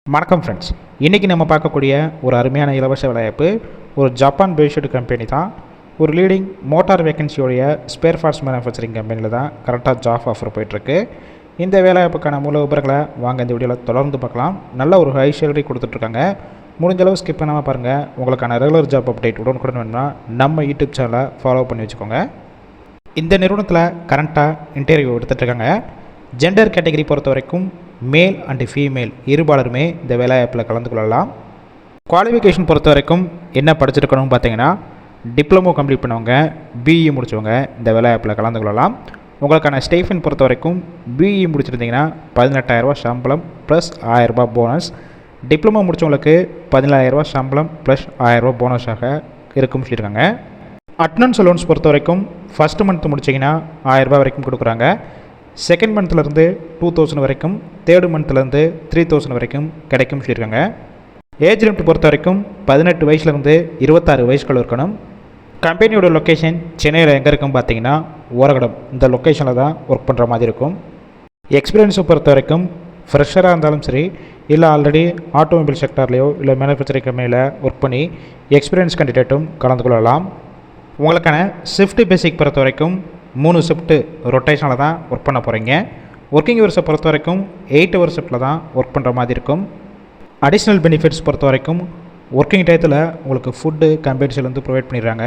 வணக்கம் ஃப்ரெண்ட்ஸ், இன்றைக்கி நம்ம பார்க்கக்கூடிய ஒரு அருமையான இலவச வேலைவாய்ப்பு ஒரு ஜப்பான் பேஸ்டு கம்பெனி தான். ஒரு லீடிங் மோட்டார் வேக்கன்சியோடைய ஸ்பேர் பார்ட்ஸ் மேனுஃபேக்சரிங் கம்பெனியில் தான் கரெக்டாக ஜாப் ஆஃபர் போயிட்டுருக்கு. இந்த வேலைவாய்ப்புக்கான மூல விபரங்களை வாங்க இந்த வீடியோவில் தொடர்ந்து பார்க்கலாம். நல்ல ஒரு ஹை சேலரி கொடுத்துட்ருக்காங்க. முடிஞ்சளவு ஸ்கிப் பண்ணாமல் பாருங்கள். உங்களுக்கான ரெகுலர் ஜாப் அப்டேட் உடனுக்குடன் வேணும்னா நம்ம யூடியூப் சேனலை ஃபாலோ பண்ணி வச்சுக்கோங்க. இந்த நிறுவனத்தில் கரண்ட்டாக இன்டர்வியூ எடுத்துகிட்ருக்காங்க. ஜெண்டர் கேட்டகரி பொறுத்த வரைக்கும் மேல் அண்டு ஃபீமேல் இருபாலருமே இந்த வேலைவாய்ப்பில் கலந்து கொள்ளலாம். குவாலிஃபிகேஷன் பொறுத்த வரைக்கும் என்ன படிச்சிருக்கணும்னு பார்த்தீங்கன்னா டிப்ளமோ கம்ப்ளீட் பண்ணவங்க, பிஇ முடித்தவங்க இந்த வேலைவாய்ப்பில் கலந்து கொள்ளலாம். உங்களுக்கான ஸ்டைஃபன் பொறுத்த வரைக்கும் பிஇ முடிச்சிருந்தீங்கன்னா 18,000 சம்பளம் ப்ளஸ் 1000 போனஸ். டிப்ளமோ முடித்தவங்களுக்கு 17,000 சம்பளம் ப்ளஸ் 1000 போனஸாக இருக்கும்னு சொல்லியிருக்காங்க. அட்டனன்ஸ் லோன்ஸ் பொறுத்த வரைக்கும் ஃபஸ்ட்டு மந்த் முடிச்சிங்கன்னா 1000 வரைக்கும் கொடுக்குறாங்க. செகண்ட் மந்த்லேருந்து 2000 வரைக்கும், தேர்டு மந்த்லேருந்து 3000 வரைக்கும் கிடைக்கும்னு சொல்லியிருக்காங்க. ஏஜ் லிமிட் பொறுத்த வரைக்கும் 18 வயசுலேருந்து 26 வயசுக்குள்ள இருக்கணும். கம்பெனியோட லொக்கேஷன் சென்னையில் எங்கே இருக்குன்னு பார்த்தீங்கன்னா ஓரகடம், இந்த லொக்கேஷனில் தான் ஒர்க் பண்ணுற மாதிரி இருக்கும். எக்ஸ்பீரியன்ஸை பொறுத்த வரைக்கும் ஃப்ரெஷராக இருந்தாலும் சரி, இல்லை ஆல்ரெடி ஆட்டோமொபைல் செக்டார்லேயோ இல்லை மேனுஃபேக்சரிங் கம்பெனியில் ஒர்க் பண்ணி எக்ஸ்பீரியன்ஸ் கேண்டிடேட்டும் கலந்து கொள்ளலாம். உங்களுக்கான ஷிஃப்ட் பேசிக் பொறுத்த வரைக்கும் 3 ஷிஃப்ட்டு ரொட்டேஷனில் தான் ஒர்க் பண்ண போகிறீங்க. ஒர்க்கிங் ஹவர்ஸை பொறுத்த வரைக்கும் 8 ஹவர் ஷிஃப்ட்டில் தான் ஒர்க் பண்ணுற மாதிரி இருக்கும். அடிஷ்னல் பெனிஃபிட்ஸ் பொறுத்த வரைக்கும் ஒர்க்கிங் டயத்தில் உங்களுக்கு ஃபுட்டு கம்பெனிஸ்லேருந்து ப்ரொவைட் பண்ணிடுறாங்க.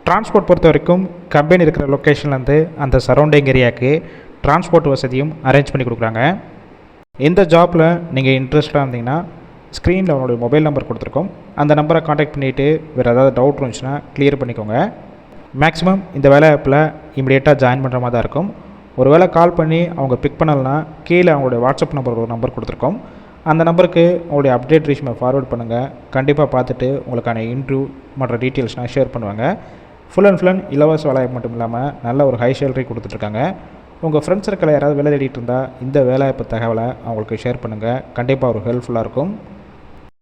டிரான்ஸ்போர்ட் பொறுத்த வரைக்கும் கம்பெனி இருக்கிற லொக்கேஷன்லேருந்து அந்த சரௌண்டிங் ஏரியாவுக்கு டிரான்ஸ்போர்ட் வசதியும் அரேஞ்ச் பண்ணி கொடுக்குறாங்க. இந்த ஜாப்பில் நீங்கள் இன்ட்ரெஸ்டாக இருந்தீங்கன்னா ஸ்க்ரீனில் அவங்களுடைய மொபைல் நம்பர் கொடுத்துருக்கோம். அந்த நம்பரை காண்டாக்ட் பண்ணிவிட்டு வேறு ஏதாவது டவுட் இருந்துச்சுன்னா கிளியர் பண்ணிக்கோங்க. மேக்ஸிமம் இந்த வேலைவாய்ப்பில் இமிடியேட்டாக ஜாயின் பண்ணுற மாதிரி தான் இருக்கும். ஒரு வேளை கால் பண்ணி அவங்க பிக் பண்ணலைன்னா கீழே அவங்களுடைய வாட்ஸ்அப் நம்பர் ஒரு நம்பர் கொடுத்துருக்கோம். அந்த நம்பருக்கு உங்களுடைய அப்டேட் ரீஷ்மை ஃபார்வர்ட் பண்ணுங்கள். கண்டிப்பாக பார்த்துட்டு உங்களுக்கான இன்டர்வியூ மற்ற டீட்டெயில்ஸ்னால் ஷேர் பண்ணுவாங்க. ஃபுல் அண்ட் ஃபுல் இலவச வேலைவாய்ப்பு மட்டும் இல்லாமல் நல்ல ஒரு ஹை சேலரி கொடுத்துட்ருக்காங்க. உங்கள் ஃப்ரெண்ட்ஸ் சர்க்கிளில் யாராவது வேலை தேடிட்டு இருந்தால் இந்த வேலைவாய்ப்பு தகவலை அவங்களுக்கு ஷேர் பண்ணுங்கள். கண்டிப்பாக ஒரு ஹெல்ப்ஃபுல்லாக இருக்கும்.